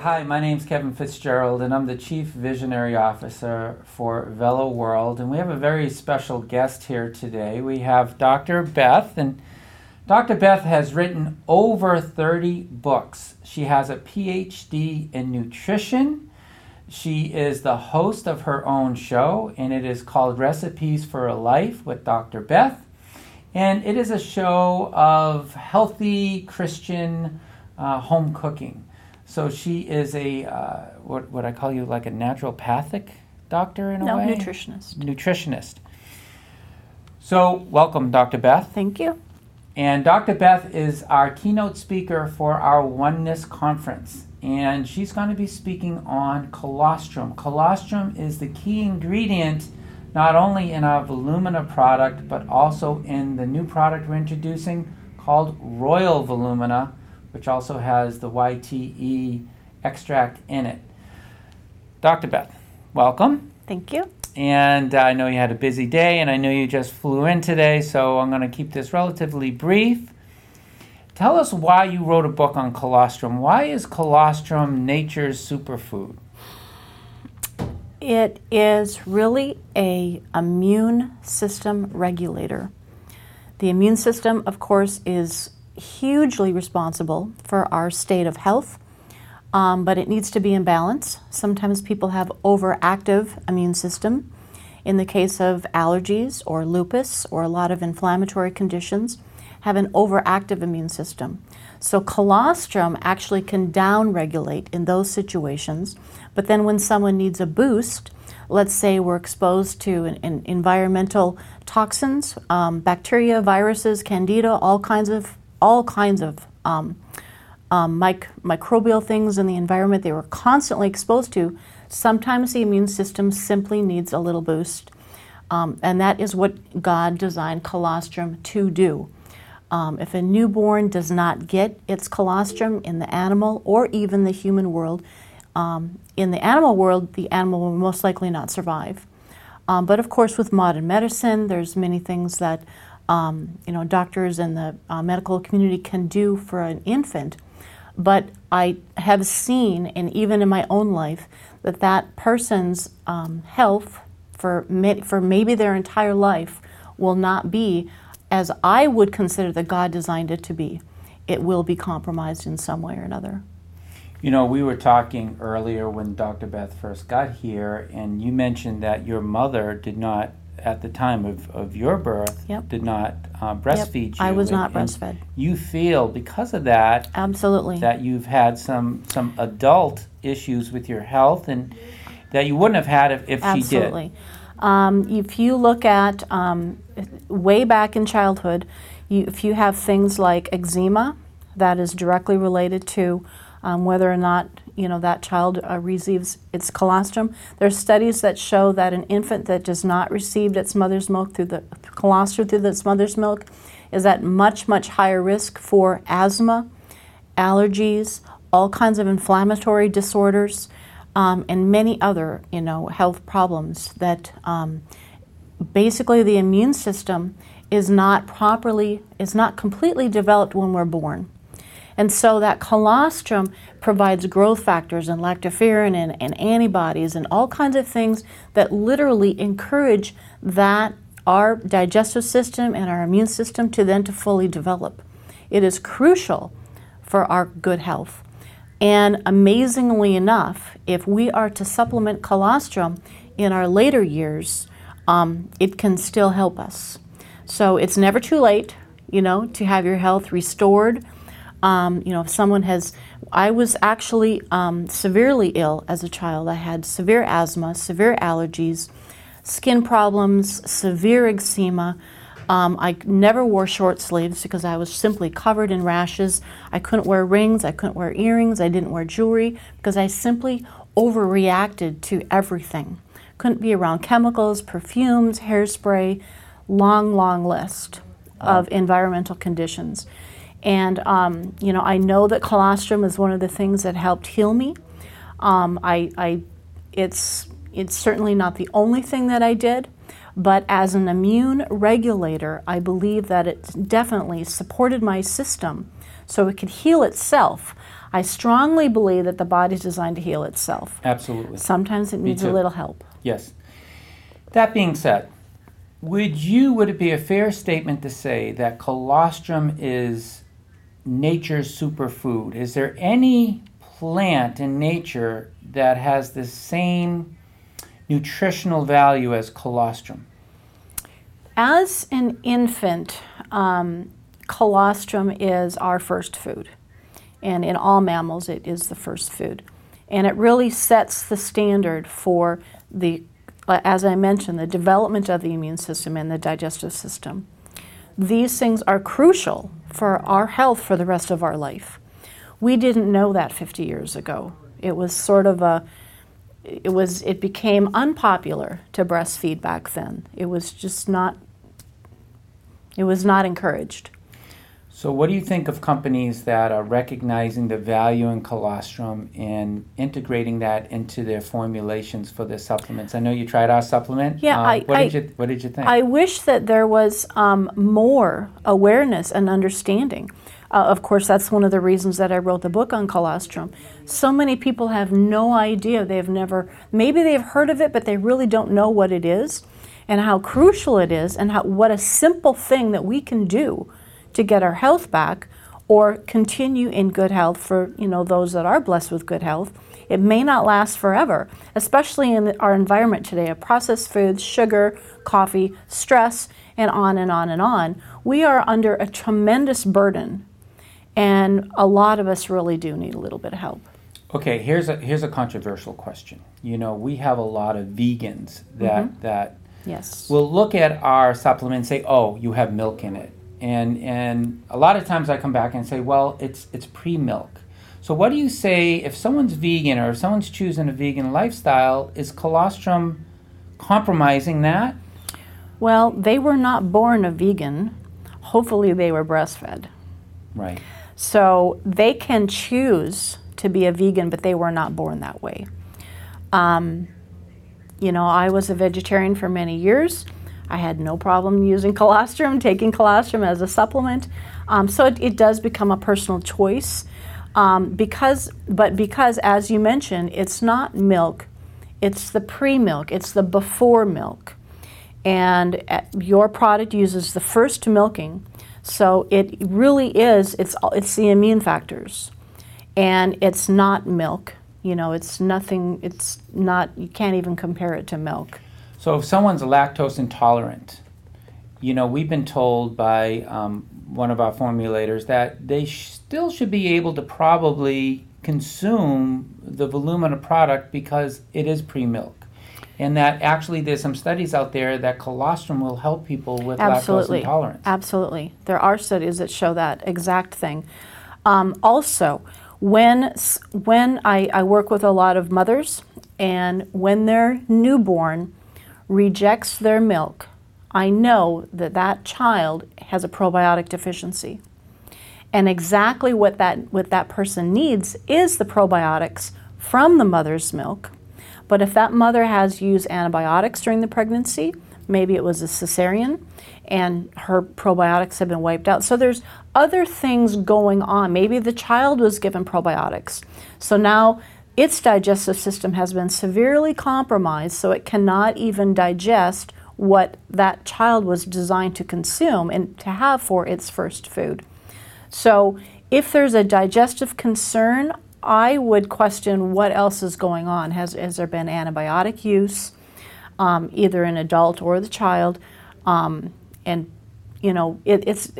Hi, my name's Kevin Fitzgerald, and I'm the Chief Visionary Officer for Vela World. And we have a very special guest here today. We have Dr. Beth, and Dr. Beth has written over 30 books. She has a PhD in nutrition. She is the host of her own show, and it is called Recipes for a Life with Dr. Beth. And it is a show of healthy Christian home cooking. So she is a, what I call you, like a naturopathic doctor in a way? No, nutritionist. Nutritionist. So welcome, Dr. Beth. Thank you. And Dr. Beth is our keynote speaker for our Oneness Conference. And she's going to be speaking on colostrum. Colostrum is the key ingredient not only in our Volumina product, but also in the new product we're introducing called Royal Volumina, which also has the YTE extract in it. Dr. Beth, welcome. Thank you. And I know you had a busy day, and I know you just flew in today, so I'm going to keep this relatively brief. Tell us why you wrote a book on colostrum. Why is colostrum nature's superfood? It is really an immune system regulator. The immune system, of course, is hugely responsible for our state of health, but it needs to be in balance. Sometimes people have overactive immune system. In the case of allergies or lupus or a lot of inflammatory conditions, have an overactive immune system. So colostrum actually can down-regulate in those situations, but then when someone needs a boost, let's say we're exposed to an environmental toxins, bacteria, viruses, candida, all kinds of microbial things in the environment they were constantly exposed to, sometimes the immune system simply needs a little boost. And that is what God designed colostrum to do. If a newborn does not get its colostrum in the animal or even the human world, in the animal world, the animal will most likely not survive. But of course, with modern medicine, there's many things that doctors and the medical community can do for an infant. But I have seen, and even in my own life, that person's health for maybe their entire life will not be as I would consider that God designed it to be. It will be compromised in some way or another. You know, we were talking earlier when Dr. Beth first got here, and you mentioned that your mother did not, at the time of your birth, Yep. did not breastfeed you. I was not and breastfed. You feel, because of that, Absolutely. that you've had some adult issues with your health, and that you wouldn't have had if she did. Absolutely. If you look at way back in childhood, if you have things like eczema, that is directly related to whether or not that child receives its colostrum. There's studies that show that an infant that does not receive its mother's milk through the colostrum through its mother's milk is at much, much higher risk for asthma, allergies, all kinds of inflammatory disorders, and many other health problems that basically the immune system is not completely developed when we're born. And so that colostrum provides growth factors and lactoferrin and antibodies and all kinds of things that literally encourage that our digestive system and our immune system to fully develop. It is crucial for our good health. And amazingly enough, if we are to supplement colostrum in our later years, it can still help us. So it's never too late, to have your health restored. If someone I was actually severely ill as a child. I had severe asthma, severe allergies, skin problems, severe eczema. I never wore short sleeves because I was simply covered in rashes. I couldn't wear rings, I couldn't wear earrings, I didn't wear jewelry because I simply overreacted to everything. Couldn't be around chemicals, perfumes, hairspray, long list of environmental conditions. And, I know that colostrum is one of the things that helped heal me. It's certainly not the only thing that I did, but as an immune regulator, I believe that it definitely supported my system so it could heal itself. I strongly believe that the body's designed to heal itself. Absolutely. Sometimes it needs a little help. Yes. That being said, would it be a fair statement to say that colostrum is nature's superfood? Is there any plant in nature that has the same nutritional value as colostrum? As an infant, colostrum is our first food. And in all mammals, it is the first food. And it really sets the standard for as I mentioned, the development of the immune system and the digestive system. These things are crucial for our health for the rest of our life. We didn't know that 50 years ago. It was sort of it became unpopular to breastfeed back then. It was not encouraged. So what do you think of companies that are recognizing the value in colostrum and integrating that into their formulations for their supplements? I know you tried our supplement. Yeah, what did you think? I wish that there was more awareness and understanding. Of course, that's one of the reasons that I wrote the book on colostrum. So many people have no idea. Maybe they've heard of it, but they really don't know what it is and how crucial it is and what a simple thing that we can do to get our health back or continue in good health for those that are blessed with good health. It may not last forever, especially in our environment today of processed foods, sugar, coffee, stress, and on and on and on. We are under a tremendous burden, and a lot of us really do need a little bit of help. Okay, here's a controversial question. We have a lot of vegans that Yes. will look at our supplement and say, "Oh, you have milk in it." And a lot of times I come back and say, well, it's pre-milk. So what do you say if someone's vegan or if someone's choosing a vegan lifestyle, is colostrum compromising that? Well, they were not born a vegan. Hopefully they were breastfed. Right. So they can choose to be a vegan, but they were not born that way. I was a vegetarian for many years. I had no problem using colostrum, taking colostrum as a supplement. So it does become a personal choice because, as you mentioned, it's not milk, it's the pre-milk, it's the before milk. And your product uses the first milking, so it really is, it's the immune factors. And it's not milk, it's nothing, you can't even compare it to milk. So if someone's lactose intolerant, we've been told by one of our formulators that they still should be able to probably consume the Volumina product because it is pre-milk. And that actually there's some studies out there that colostrum will help people with lactose intolerance. Absolutely. There are studies that show that exact thing. Also, when I work with a lot of mothers, and when their newborn rejects their milk, I know that child has a probiotic deficiency. And exactly what that person needs is the probiotics from the mother's milk. But if that mother has used antibiotics during the pregnancy, maybe it was a cesarean, and her probiotics have been wiped out. So there's other things going on. Maybe the child was given probiotics. So now its digestive system has been severely compromised, so it cannot even digest what that child was designed to consume and to have for its first food. So if there's a digestive concern, I would question what else is going on. Has there been antibiotic use, either in adult or the child? It's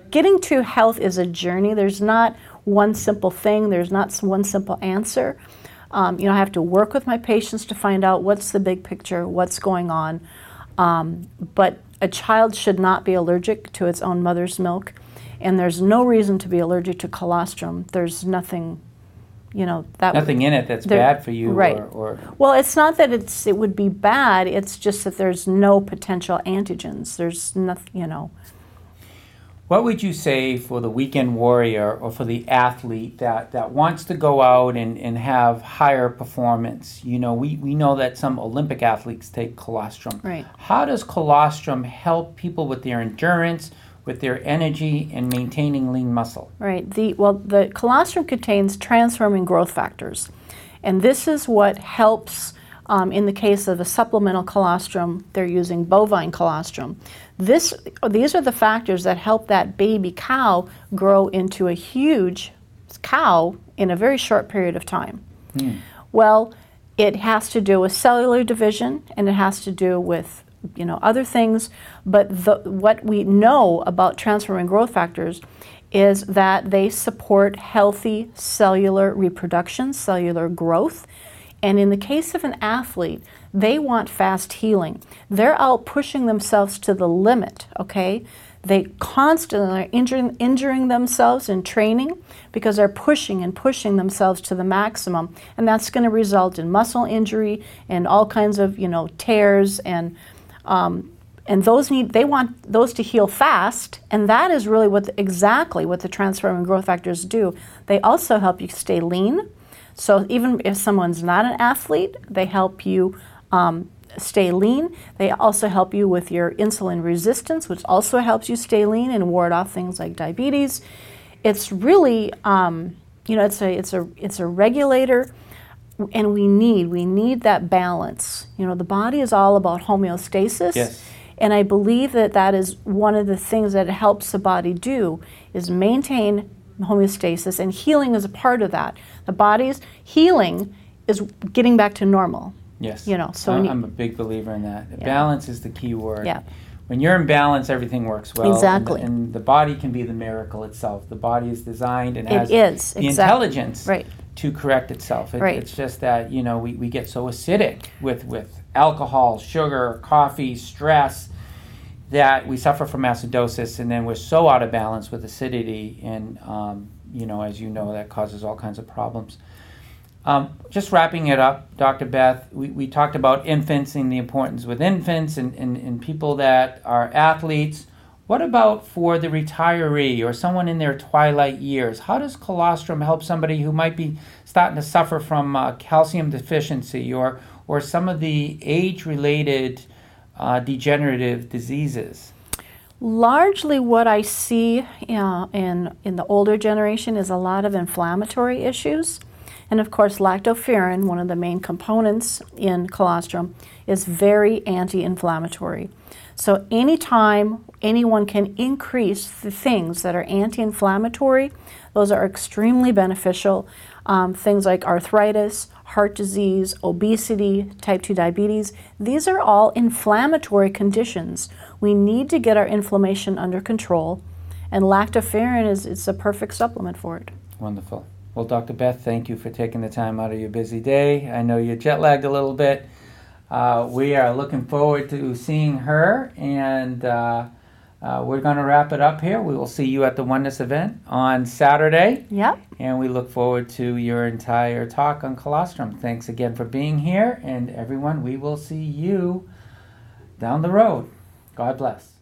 getting to health is a journey. There's not one simple thing. There's not one simple answer. I have to work with my patients to find out what's the big picture, what's going on. But a child should not be allergic to its own mother's milk, and there's no reason to be allergic to colostrum. There's nothing, nothing in it that's bad for you, right? Well, it's not that it would be bad. It's just that there's no potential antigens. There's nothing, What would you say for the weekend warrior or for the athlete that wants to go out and have higher performance? We know that some Olympic athletes take colostrum. Right. How does colostrum help people with their endurance, with their energy and maintaining lean muscle. Right. The colostrum contains transforming growth factors. And this is what helps, in the case of a supplemental colostrum, they're using bovine colostrum. These are the factors that help that baby cow grow into a huge cow in a very short period of time. Well, it has to do with cellular division, and it has to do with other things, but what we know about transforming growth factors is that they support healthy cellular reproduction, cellular growth, and in the case of an athlete, they want fast healing. They're out pushing themselves to the limit, okay? They constantly are injuring themselves in training because they're pushing and pushing themselves to the maximum, and that's going to result in muscle injury and all kinds of tears and they want those to heal fast, and that is really exactly what the transforming growth factors do. They also help you stay lean. So even if someone's not an athlete, they help you stay lean. They also help you with your insulin resistance, which also helps you stay lean and ward off things like diabetes. It's really, it's a regulator. And we need that balance. The body is all about homeostasis. Yes. And I believe that is one of the things that it helps the body do, is maintain homeostasis, and healing is a part of that. The body's healing is getting back to normal. Yes. So I'm a big believer in that. Yeah. Balance is the key word. Yeah. When you're in balance, everything works well. Exactly. And the body can be the miracle itself. The body is designed and has the exactly. intelligence Right. to correct itself. Right. It's just that, we get so acidic with alcohol, sugar, coffee, stress, that we suffer from acidosis, and then we're so out of balance with acidity, and, as you know, that causes all kinds of problems. Just wrapping it up, Dr. Beth, we talked about infants and the importance with infants and people that are athletes. What about for the retiree or someone in their twilight years? How does colostrum help somebody who might be starting to suffer from calcium deficiency or some of the age-related degenerative diseases? Largely what I see in the older generation is a lot of inflammatory issues. And of course, lactoferrin, one of the main components in colostrum, is very anti-inflammatory. So anytime anyone can increase the things that are anti-inflammatory, those are extremely beneficial. Things like arthritis, heart disease, obesity, type 2 diabetes, these are all inflammatory conditions. We need to get our inflammation under control, and lactoferrin is a perfect supplement for it. Wonderful. Well, Dr. Beth, thank you for taking the time out of your busy day. I know you're jet lagged a little bit. We are looking forward to seeing her, and we're going to wrap it up here. We will see you at the Oneness event on Saturday. Yep. And we look forward to your entire talk on colostrum. Thanks again for being here, and everyone, we will see you down the road. God bless.